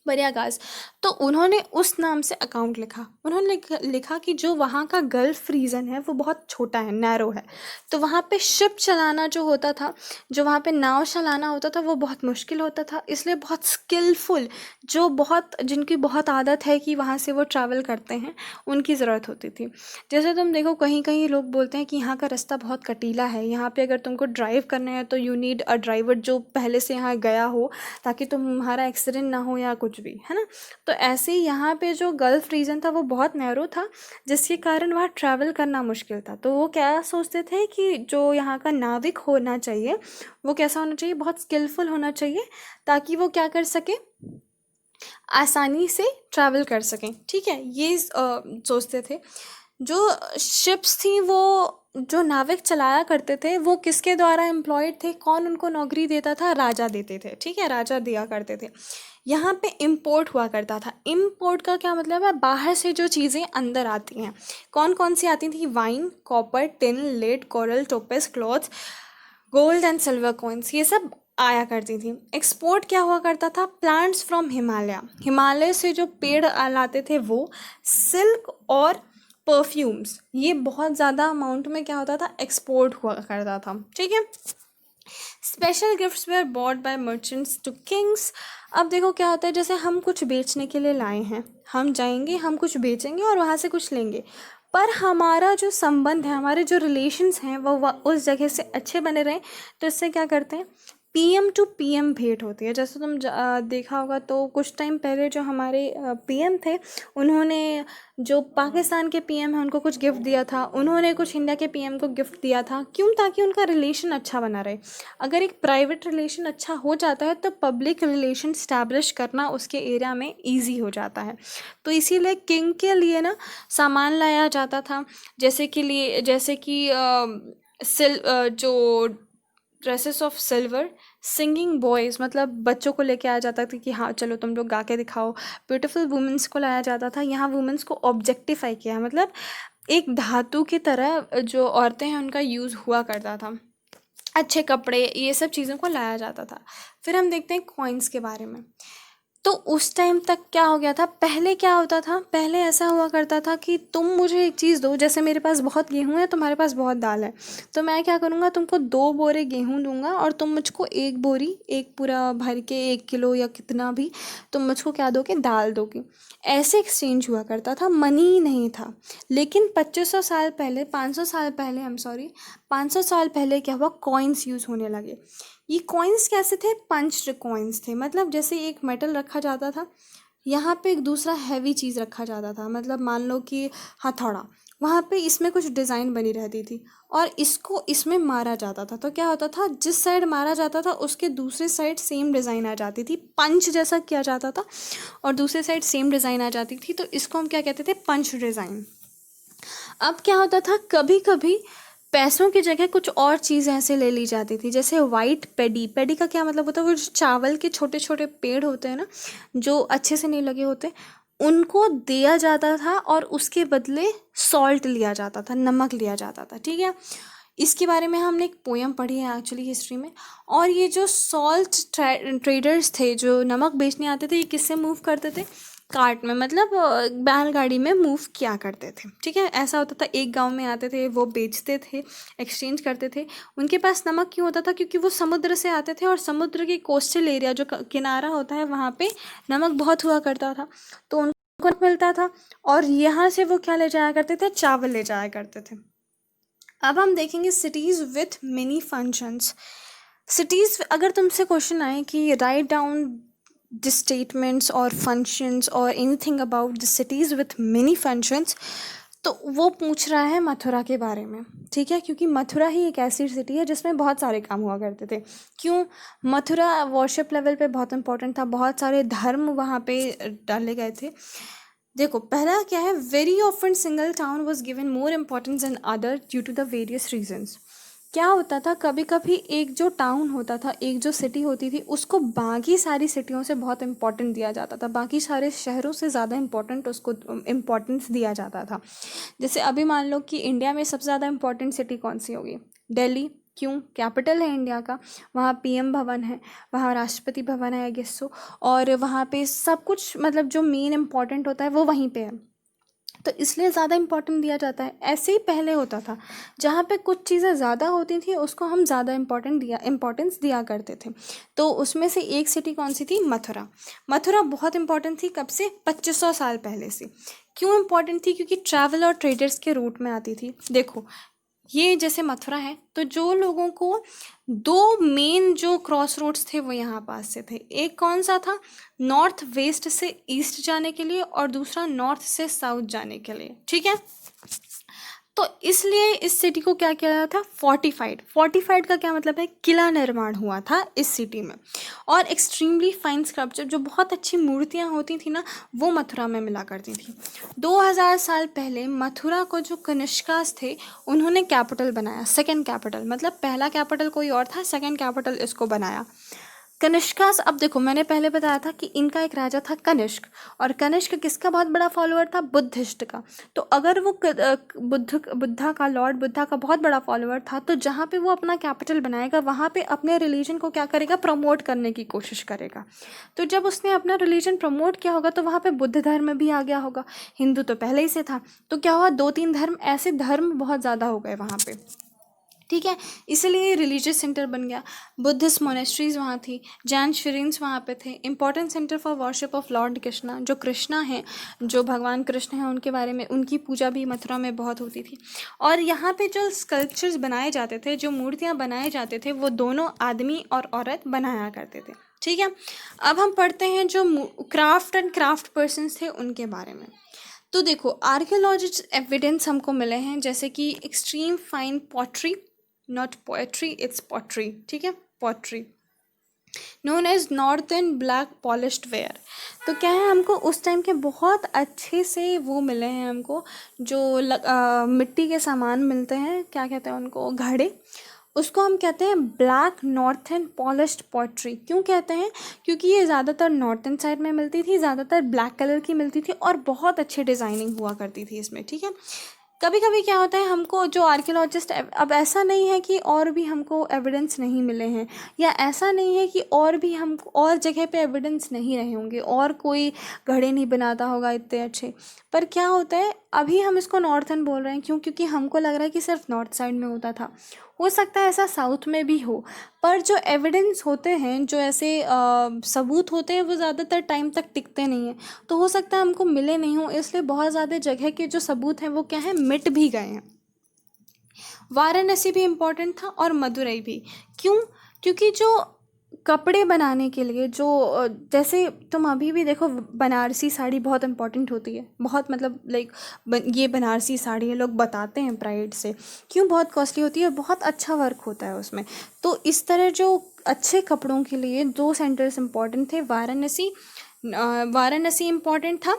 बरियागास। तो उन्होंने उस नाम से अकाउंट लिखा। उन्होंने लिखा कि जो वहाँ का गल्फ रीजन है वो बहुत छोटा है, नैरो है, तो वहाँ पे शिप चलाना जो होता था, जो वहाँ पे नाव चलाना होता था, वो बहुत मुश्किल होता था, इसलिए बहुत स्किलफुल, जिनकी बहुत आदत है कि वहाँ से वो ट्रैवल करते हैं, उनकी ज़रूरत होती थी। जैसे तुम देखो कहीं कहीं लोग बोलते हैं कि यहाँ का रास्ता बहुत कटीला है, यहाँ पे अगर तुमको ड्राइव करना है तो यू नीड अ ड्राइवर जो पहले से यहाँ गया हो, ताकि तुम्हारा एक्सीडेंट ना हो या कुछ भी, है ना। तो ऐसे ही यहाँ पे जो गल्फ रीजन था वो बहुत नैरो था, जिसके कारण वहाँ ट्रैवल करना मुश्किल था। तो वो क्या सोचते थे कि जो यहाँ का नाविक होना चाहिए वो कैसा होना चाहिए, बहुत स्किलफुल होना चाहिए, ताकि वो क्या कर सके, आसानी से ट्रैवल कर सकें, ठीक है, ये सोचते थे। जो शिप्स थी, वो जो नाविक चलाया करते थे वो किसके द्वारा एम्प्लॉयड थे, कौन उनको नौकरी देता था, राजा देते थे, ठीक है, राजा दिया करते थे। यहाँ पे इम्पोर्ट हुआ करता था। इम्पोर्ट का क्या मतलब है, बाहर से जो चीज़ें अंदर आती हैं। कौन कौन सी आती थी, wine, copper, tin, lead, coral, topaz, cloth, gold and silver coins, ये सब आया करती थी। एक्सपोर्ट क्या हुआ करता था, प्लांट्स फ्रॉम हिमालय से जो पेड़ लाते थे वो, सिल्क और परफ्यूम्स, ये बहुत ज़्यादा अमाउंट में क्या होता था, एक्सपोर्ट हुआ करता था, ठीक है। Special gifts were bought by merchants to kings. अब देखो क्या होता है, जैसे हम कुछ बेचने के लिए लाए हैं, हम जाएंगे, हम कुछ बेचेंगे और वहाँ से कुछ लेंगे, पर हमारा जो संबंध है, हमारे जो रिलेशंस हैं वो उस जगह से अच्छे बने रहें, तो इससे क्या करते हैं, पीएम टू पीएम भेंट होती है। जैसे तुम देखा होगा तो कुछ टाइम पहले जो हमारे पीएम थे, उन्होंने जो पाकिस्तान के पीएम है उनको कुछ गिफ्ट दिया था, उन्होंने कुछ इंडिया के पीएम को गिफ्ट दिया था, क्यों, ताकि उनका रिलेशन अच्छा बना रहे। अगर एक प्राइवेट रिलेशन अच्छा हो जाता है तो पब्लिक रिलेशन स्टैब्लिश करना उसके एरिया में ईजी हो जाता है। तो इसीलिए किंग के लिए ना सामान लाया जाता था, जैसे कि जो dresses of silver, singing boys, मतलब बच्चों को लेके आया जाता था कि हाँ चलो तुम लोग गा के दिखाओ। ब्यूटीफुल वुमेंस को लाया जाता था। यहाँ वुमेंस को ऑब्जेक्टिफाई किया, मतलब एक धातु की तरह जो औरतें हैं उनका यूज़ हुआ करता था। अच्छे कपड़े, ये सब चीज़ों को लाया जाता था। फिर हम देखते हैं कॉइन्स के बारे में। तो उस टाइम तक क्या हो गया था, पहले क्या होता था, पहले ऐसा हुआ करता था कि तुम मुझे एक चीज़ दो, जैसे मेरे पास बहुत गेहूं है, तुम्हारे पास बहुत दाल है, तो मैं क्या करूँगा, तुमको 2 बोरे गेहूं दूंगा और तुम मुझको 1 बोरी, एक पूरा भर के 1 किलो या कितना भी तुम मुझको क्या दोगे, दाल दोगे। ऐसे एक्सचेंज हुआ करता था, मनी नहीं था। लेकिन 2500 साल पहले, 500 साल पहले, 500 साल पहले क्या हुआ, कॉइन्स यूज़ होने लगे। ये कॉइन्स कैसे थे, पंच्ड कॉइन्स थे, मतलब जैसे एक मेटल रखा जाता था, यहाँ पे एक दूसरा हैवी चीज़ रखा जाता था, मतलब मान लो कि हथौड़ा, वहाँ पे इसमें कुछ डिज़ाइन बनी रहती थी और इसको इसमें मारा जाता था। तो क्या होता था, जिस साइड मारा जाता था उसके दूसरे साइड सेम डिज़ाइन आ जाती थी, पंच जैसा किया जाता था और दूसरे साइड सेम डिज़ाइन आ जाती थी, तो इसको हम क्या कहते थे, पंच डिज़ाइन। अब क्या होता था, कभी कभी पैसों की जगह कुछ और चीज़ें ऐसे ले ली जाती थी, जैसे वाइट पेडी। पेडी का क्या मतलब होता है? वो जो चावल के छोटे छोटे पेड़ होते हैं ना, जो अच्छे से नहीं लगे होते, उनको दिया जाता था और उसके बदले सॉल्ट लिया जाता था, नमक लिया जाता था, ठीक है। इसके बारे में हमने एक पोयम पढ़ी है एक्चुअली हिस्ट्री में। और ये जो सॉल्ट ट्रेडर्स थे, जो नमक बेचने आते थे, ये किससे मूव करते थे? कार्ट में, मतलब बैलगाड़ी में मूव किया करते थे, ठीक है। ऐसा होता था, एक गांव में आते थे, वो बेचते थे, एक्सचेंज करते थे। उनके पास नमक क्यों होता था? क्योंकि वो समुद्र से आते थे और समुद्र के कोस्टल एरिया जो किनारा होता है वहाँ पे नमक बहुत हुआ करता था, तो उनको मिलता था। और यहाँ से वो क्या ले जाया करते थे? चावल ले जाया करते थे। अब हम देखेंगे cities with mini functions. Cities, अगर तुमसे क्वेश्चन आए कि राइट डाउन द स्टेटमेंट्स और फंक्शंस और anything about the cities with mini functions, तो वो पूछ रहा है मथुरा के बारे में, ठीक है। क्योंकि मथुरा ही एक ऐसी सिटी है जिसमें बहुत सारे काम हुआ करते थे। क्यों? मथुरा वर्शिप लेवल पे बहुत इंपॉर्टेंट था, बहुत सारे धर्म वहाँ पे डाले गए थे। देखो, पहला क्या है? Very often single town was given more importance an other due to the various reasons. क्या होता था? कभी कभी एक जो टाउन होता था, एक जो सिटी होती थी, उसको बाकी सारी सिटियों से बहुत इम्पोर्टेंट दिया जाता था, बाकी सारे शहरों से ज़्यादा इम्पोर्टेंट उसको इम्पोर्टेंस दिया जाता था। जैसे अभी मान लो कि इंडिया में सबसे ज़्यादा इम्पोर्टेंट सिटी कौन सी होगी? दिल्ली। क्यों? कैपिटल है इंडिया का, वहाँ पीएम भवन है, वहाँ राष्ट्रपति भवन है, आई गेस सो। और वहाँ पे सब कुछ, मतलब जो मेन इम्पॉर्टेंट होता है वो वहीं पे है, तो इसलिए ज़्यादा इम्पोर्टेंट दिया जाता है। ऐसे ही पहले होता था, जहाँ पे कुछ चीज़ें ज़्यादा होती थी उसको हम ज़्यादा इम्पोर्टेंस दिया करते थे। तो उसमें से एक सिटी कौन सी थी? मथुरा। मथुरा बहुत इंपॉर्टेंट थी, कब से? 2500 साल पहले से। क्यों इम्पॉर्टेंट थी? क्योंकि ट्रैवल और ट्रेडर्स के रूट में आती थी। देखो, ये जैसे मथुरा है, तो जो लोगों को दो मेन जो क्रॉस रोड्स थे वो यहाँ पास से थे। एक कौन सा था? नॉर्थ वेस्ट से ईस्ट जाने के लिए, और दूसरा नॉर्थ से साउथ जाने के लिए, ठीक है। तो इसलिए इस सिटी को क्या किया गया था? फोर्टिफाइड। फोर्टिफाइड का क्या मतलब है? किला निर्माण हुआ था इस सिटी में। और एक्सट्रीमली फाइन स्कल्पचर, जो बहुत अच्छी मूर्तियाँ होती थी ना, वो मथुरा में मिला करती थी। 2000 साल पहले मथुरा को जो कनिष्कास थे, उन्होंने कैपिटल बनाया, सेकंड कैपिटल। मतलब पहला कैपिटल कोई और था, सेकंड कैपिटल इसको बनाया कनिष्कास। अब देखो, मैंने पहले बताया था कि इनका एक राजा था कनिष्क, और कनिष्क किसका बहुत बड़ा फॉलोअर था? बुद्धिस्ट का। तो अगर वो बुद्धा का, लॉर्ड बुद्धा का बहुत बड़ा फॉलोअर था, तो जहाँ पे वो अपना कैपिटल बनाएगा वहाँ पे अपने रिलीजन को क्या करेगा? प्रमोट करने की कोशिश करेगा। तो जब उसने अपना रिलीजन प्रमोट किया होगा तो वहाँ पे बुद्ध धर्म भी आ गया होगा। हिंदू तो पहले ही से था, तो क्या हुआ? 2-3 धर्म, ऐसे धर्म बहुत ज़्यादा हो गए वहाँ पे, ठीक है। इसलिए रिलीजियस सेंटर बन गया। बुद्धिस्ट मोनेस्ट्रीज वहाँ थी, जैन श्रीन्स वहाँ पे थे। Important centre for worship of Lord Krishna, जो कृष्णा हैं, जो भगवान कृष्ण हैं, उनके बारे में, उनकी पूजा भी मथुरा में बहुत होती थी। और यहाँ पे जो स्कल्पचर्स बनाए जाते थे, जो मूर्तियाँ बनाए जाते थे, वो दोनों आदमी और औरत बनाया करते थे, ठीक है। अब हम पढ़ते हैं जो क्राफ्ट एंड क्राफ्ट पर्सनस थे उनके बारे में। तो देखो, आर्कियोलॉजिस्ट एविडेंस हमको मिले हैं, जैसे कि extreme fine pottery, not poetry, it's pottery, ठीक है, pottery, known as northern black polished ware. तो क्या है, हमको उस टाइम के बहुत अच्छे से वो मिले हैं हमको, जो मिट्टी के सामान मिलते हैं, क्या कहते हैं उनको? घड़े। उसको हम कहते हैं ब्लैक नॉर्थन पॉलिश्ड पॉटरी। क्यों कहते हैं? क्योंकि ये ज़्यादातर नॉर्थन साइड में मिलती थी, ज़्यादातर ब्लैक कलर की मिलती थी, और बहुत अच्छी डिज़ाइनिंग हुआ करती थी इसमें, ठीक है। कभी कभी क्या होता है, हमको जो आर्कियोलॉजिस्ट, अब ऐसा नहीं है कि और भी हमको एविडेंस नहीं मिले हैं, या ऐसा नहीं है कि और भी हम और जगह पे एविडेंस नहीं रहे होंगे, और कोई घड़े नहीं बनाता होगा इतने अच्छे। पर क्या होता है, अभी हम इसको नॉर्थन बोल रहे हैं, क्यों? क्योंकि हमको लग रहा है कि सिर्फ नॉर्थ साइड में होता था। हो सकता है ऐसा साउथ में भी हो, पर जो एविडेंस होते हैं, जो ऐसे सबूत होते हैं, वो ज़्यादातर टाइम तक टिकते नहीं हैं। तो हो सकता है हमको मिले नहीं हो, इसलिए बहुत ज़्यादा जगह के जो सबूत हैं वो क्या है? मिट भी गए हैं। वाराणसी भी इम्पोर्टेंट था, और मदुरई भी। क्यों? क्योंकि जो कपड़े बनाने के लिए, जो जैसे तुम अभी भी देखो, बनारसी साड़ी बहुत इंपॉर्टेंट होती है, बहुत, मतलब लाइक ये बनारसी साड़ी है, लोग बताते हैं प्राइड से। क्यों? बहुत कॉस्टली होती है, बहुत अच्छा वर्क होता है उसमें। तो इस तरह जो अच्छे कपड़ों के लिए 2 सेंटर्स इंपॉर्टेंट थे। वाराणसी इम्पॉर्टेंट था,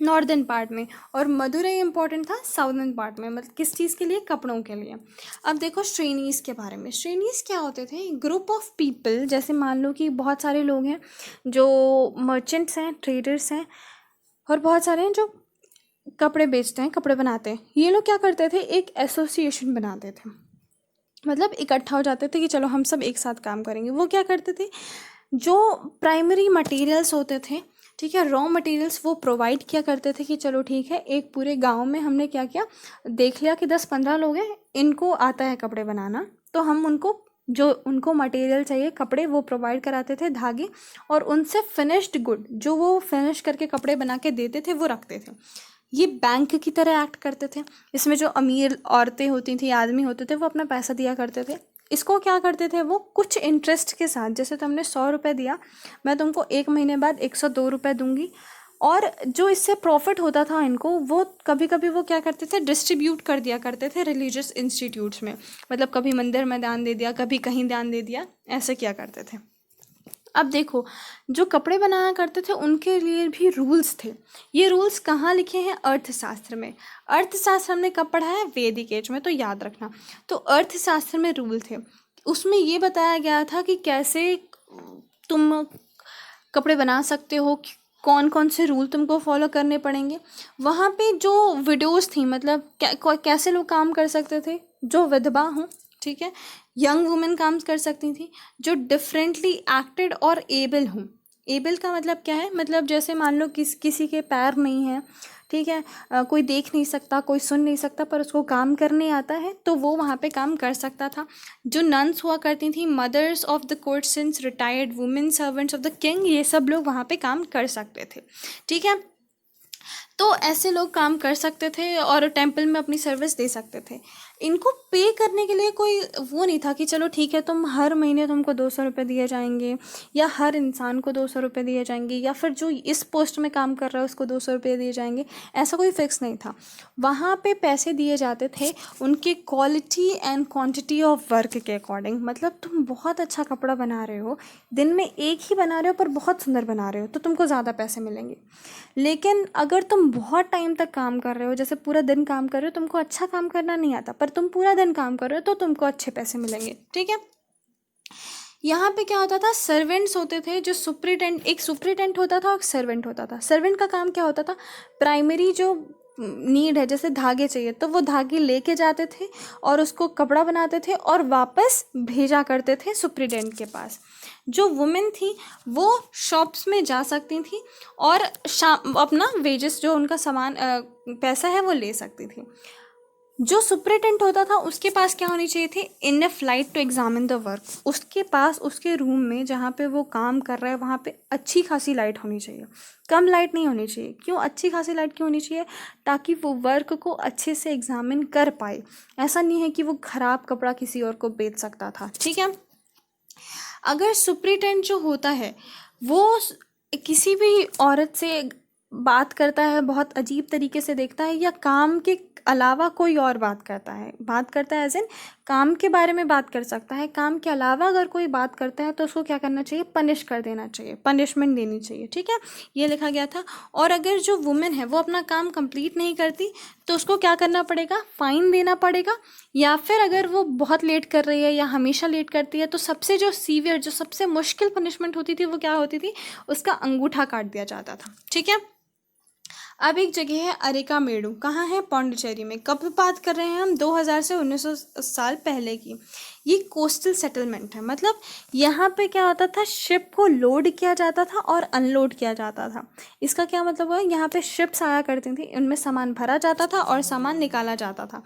नॉर्दर्न पार्ट में, और मदुरई इम्पोर्टेंट था साउदर्न पार्ट में, मतलब किस चीज़ के लिए, कपड़ों के लिए। अब देखो श्रेणीज के बारे में। श्रेणीज क्या होते थे, ग्रुप ऑफ पीपल, जैसे मान लो कि बहुत सारे लोग हैं जो मर्चेंट्स हैं, ट्रेडर्स हैं, और बहुत सारे हैं जो कपड़े बेचते हैं, कपड़े बनाते हैं। ये लोग क्या करते थे, एक एसोसिएशन बनाते थे, मतलब इकट्ठा हो जाते थे कि चलो हम सब एक साथ काम करेंगे। वो क्या करते थे, जो प्राइमरी मटेरियल्स होते थे, ठीक है, रॉ मटेरियल्स, वो प्रोवाइड किया करते थे कि चलो ठीक है, एक पूरे गांव में हमने क्या किया, देख लिया कि 10-15 लोग हैं, इनको आता है कपड़े बनाना, तो हम उनको जो उनको मटेरियल चाहिए कपड़े, वो प्रोवाइड कराते थे, धागे, और उनसे फिनिश्ड गुड जो वो फिनिश करके कपड़े बना के देते थे वो रखते थे। ये बैंक की तरह एक्ट करते थे। इसमें जो अमीर औरतें होती थी, आदमी होते थे, वो अपना पैसा दिया करते थे। इसको क्या करते थे, वो कुछ इंटरेस्ट के साथ, जैसे तुमने 100 रुपये दिया, मैं तुमको 1 महीने बाद 102 रुपये दूंगी, और जो इससे प्रॉफिट होता था इनको, वो कभी कभी वो क्या करते थे, डिस्ट्रीब्यूट कर दिया करते थे रिलीजियस इंस्टीट्यूट्स में, मतलब कभी मंदिर में दान दे दिया, कभी कहीं दान दे दिया, ऐसे किया करते थे। अब देखो, जो कपड़े बनाया करते थे उनके लिए भी रूल्स थे। ये रूल्स कहाँ लिखे हैं, अर्थशास्त्र में। अर्थशास्त्र हमने कब पढ़ा है, वैदिक एज में, तो याद रखना। तो अर्थशास्त्र में रूल थे, उसमें ये बताया गया था कि कैसे तुम कपड़े बना सकते हो, कौन कौन से रूल तुमको फॉलो करने पड़ेंगे। वहाँ पे जो विडोज़ थी, मतलब कैसे लोग काम कर सकते थे, जो विधवा हों, ठीक है, यंग वुमेन काम कर सकती थी, जो डिफरेंटली एक्टेड और एबल हूँ। एबल का मतलब क्या है, मतलब जैसे मान लो किसी के पैर नहीं हैं, ठीक है, कोई देख नहीं सकता, कोई सुन नहीं सकता, पर उसको काम करने आता है, तो वो वहाँ पे काम कर सकता था। जो नन्स हुआ करती थी, mothers of the courtesans, retired women servants of the king, ये सब लोग वहाँ पे काम कर सकते थे, ठीक है। तो ऐसे लोग काम कर सकते थे और टेम्पल में अपनी सर्विस दे सकते थे। इनको पे करने के लिए कोई वो नहीं था कि चलो ठीक है, तुम हर महीने तुमको 200 रुपये दिए जाएंगे, या हर इंसान को 200 रुपये दिए जाएंगे, या फिर जो इस पोस्ट में काम कर रहा है उसको 200 रुपये दिए जाएंगे, ऐसा कोई फिक्स नहीं था। वहाँ पे पैसे दिए जाते थे उनके quality and quantity of work के अकॉर्डिंग। मतलब तुम बहुत अच्छा कपड़ा बना रहे हो, दिन में एक ही बना रहे हो पर बहुत सुंदर बना रहे हो, तो तुमको ज़्यादा पैसे मिलेंगे। लेकिन अगर तुम बहुत टाइम तक काम कर रहे हो, जैसे पूरा दिन काम कर रहे हो, तुमको अच्छा काम करना नहीं आता, पर तुम पूरा दिन काम कर रहे हो, तो तुमको अच्छे पैसे मिलेंगे, ठीक है। यहाँ पे क्या होता था, सर्वेंट्स होते थे, जो सुप्रिटेंडेंट, एक सुप्रिटेंडेंट होता था और एक सर्वेंट होता था। सर्वेंट का काम क्या होता था, प्राइमरी जो नीड है, जैसे धागे चाहिए, तो वो धागे लेके जाते थे और उसको कपड़ा बनाते थे और वापस भेजा करते थे सुप्रिटेंडेंट के पास। जो वुमेन थी वो शॉप्स में जा सकती थी और शाम अपना वेजेस, जो उनका सामान पैसा है, वो ले सकती थी। जो सुपरिटेंडेंट होता था उसके पास क्या होनी चाहिए थी, enough light to examine the work. उसके पास, उसके रूम में जहाँ पे वो काम कर रहा है, वहाँ पे अच्छी खासी लाइट होनी चाहिए, कम लाइट नहीं होनी चाहिए। क्यों अच्छी खासी लाइट क्यों होनी चाहिए, ताकि वो वर्क को अच्छे से एग्जामिन कर पाए। ऐसा नहीं है कि वो ख़राब कपड़ा किसी और को बेच सकता था, ठीक है। अगर सुपरिटेंडेंट जो होता है वो किसी भी औरत से बात करता है, बहुत अजीब तरीके से देखता है, या काम के अलावा कोई और बात करता है एज इन काम के बारे में बात कर सकता है, काम के अलावा अगर कोई बात करता है तो उसको क्या करना चाहिए, पनिश कर देना चाहिए, पनिशमेंट देनी चाहिए, ठीक है। ये लिखा गया था। और अगर जो वुमेन है वो अपना काम कंप्लीट नहीं करती तो उसको क्या करना पड़ेगा, फाइन देना पड़ेगा, या फिर अगर वो बहुत लेट कर रही है या हमेशा लेट करती है तो सबसे जो सीवियर, जो सबसे मुश्किल पनिशमेंट होती थी वो क्या होती थी, उसका अंगूठा काट दिया जाता था, ठीक है। अब एक जगह है अरेकामेडु, कहाँ है, पौंडीचेरी में। कब बात कर रहे हैं हम, 2000 से 1900 साल पहले की। ये कोस्टल सेटलमेंट है, मतलब यहाँ पे क्या होता था, शिप को लोड किया जाता था और अनलोड किया जाता था। इसका क्या मतलब हुआ, यहाँ पे शिप्स आया करती थी, उनमें सामान भरा जाता था और सामान निकाला जाता था।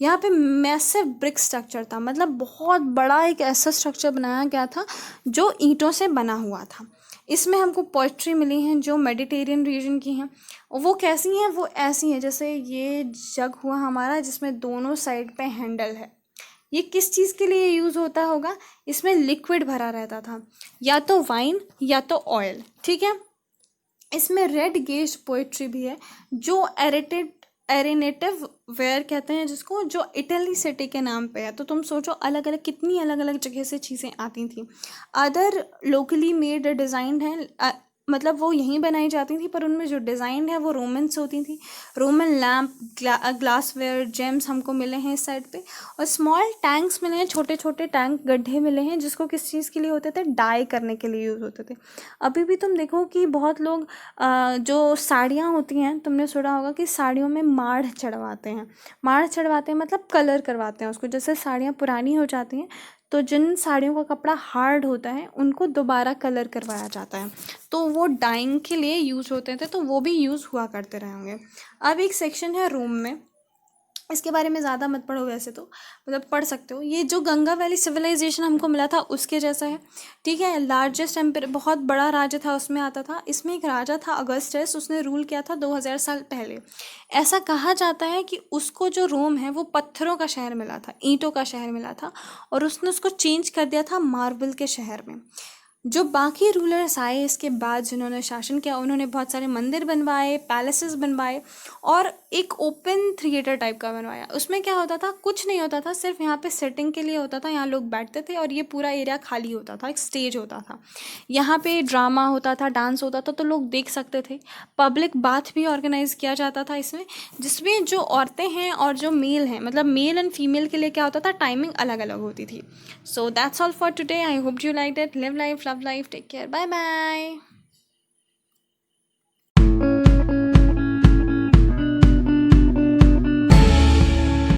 यहाँ पे मैसिव ब्रिक स्ट्रक्चर था, मतलब बहुत बड़ा एक ऐसा स्ट्रक्चर बनाया गया था जो ईंटों से बना हुआ था। इसमें हमको पोइट्री मिली हैं जो मेडिटेरियन रीजन की हैं। वो कैसी हैं, वो ऐसी हैं जैसे ये जग हुआ हमारा, जिसमें दोनों साइड पे हैंडल है। ये किस चीज़ के लिए यूज़ होता होगा, इसमें लिक्विड भरा रहता था, या तो वाइन या तो ऑयल, ठीक है। इसमें रेड गेज पोइट्री भी है, जो एरेनेटिव वेयर कहते हैं जिसको, जो इटली सिटी के नाम पे है। तो तुम सोचो अलग अलग, कितनी अलग अलग जगह से चीज़ें आती थी। अदर लोकली मेड डिज़ाइंड हैं, मतलब वो यहीं बनाई जाती थी, पर उनमें जो डिज़ाइन है वो रोमन से होती थी। रोमन लैम्प, ग्लासवेयर, जेम्स हमको मिले हैं इस साइड पे, और स्मॉल टैंक्स मिले हैं, छोटे छोटे टैंक गड्ढे मिले हैं, जिसको किस चीज़ के लिए होते थे, डाई करने के लिए यूज़ होते थे। अभी भी तुम देखो कि बहुत लोग जो साड़ियाँ होती हैं, तुमने सुना होगा कि साड़ियों में माढ़ चढ़वाते हैं। माढ़ चढ़वाते हैं मतलब कलर करवाते हैं उसको, जैसे साड़ियाँ पुरानी हो जाती हैं तो जिन साड़ियों का कपड़ा हार्ड होता है उनको दोबारा कलर करवाया जाता है, तो वो डाइंग के लिए यूज़ होते थे, तो वो भी यूज़ हुआ करते रहेंगे। अब एक सेक्शन है रोम में, इसके बारे में ज़्यादा मत पढ़ो, वैसे तो मतलब पढ़ सकते हो। ये जो गंगा वैली सिविलाइजेशन हमको मिला था उसके जैसा है, ठीक है। लार्जेस्ट एम्पायर, बहुत बड़ा राज्य था, उसमें आता था। इसमें एक राजा था अगस्टस, उसने रूल किया था 2000 साल पहले। ऐसा कहा जाता है कि उसको जो रोम है वो पत्थरों का शहर मिला था, ईंटों का शहर मिला था, और उसने उसको चेंज कर दिया था मार्बल के शहर में। जो बाकी रूलर्स आए इसके बाद जिन्होंने शासन किया, उन्होंने बहुत सारे मंदिर बनवाए, पैलेसेस बनवाए, और एक ओपन थिएटर टाइप का बनवाया। उसमें क्या होता था, कुछ नहीं होता था, सिर्फ यहाँ पे सेटिंग के लिए होता था, यहाँ लोग बैठते थे और ये पूरा एरिया खाली होता था, एक स्टेज होता था। यहाँ पे ड्रामा होता था, डांस होता था, तो लोग देख सकते थे। पब्लिक बाथ भी ऑर्गेनाइज किया जाता था इसमें, जिसमें जो औरतें हैं और जो मेल हैं, मतलब मेल एंड फीमेल के लिए क्या होता था, टाइमिंग अलग अलग होती थी। So that's all for today. I hope you liked it. Live life, love life. Take care. Bye bye.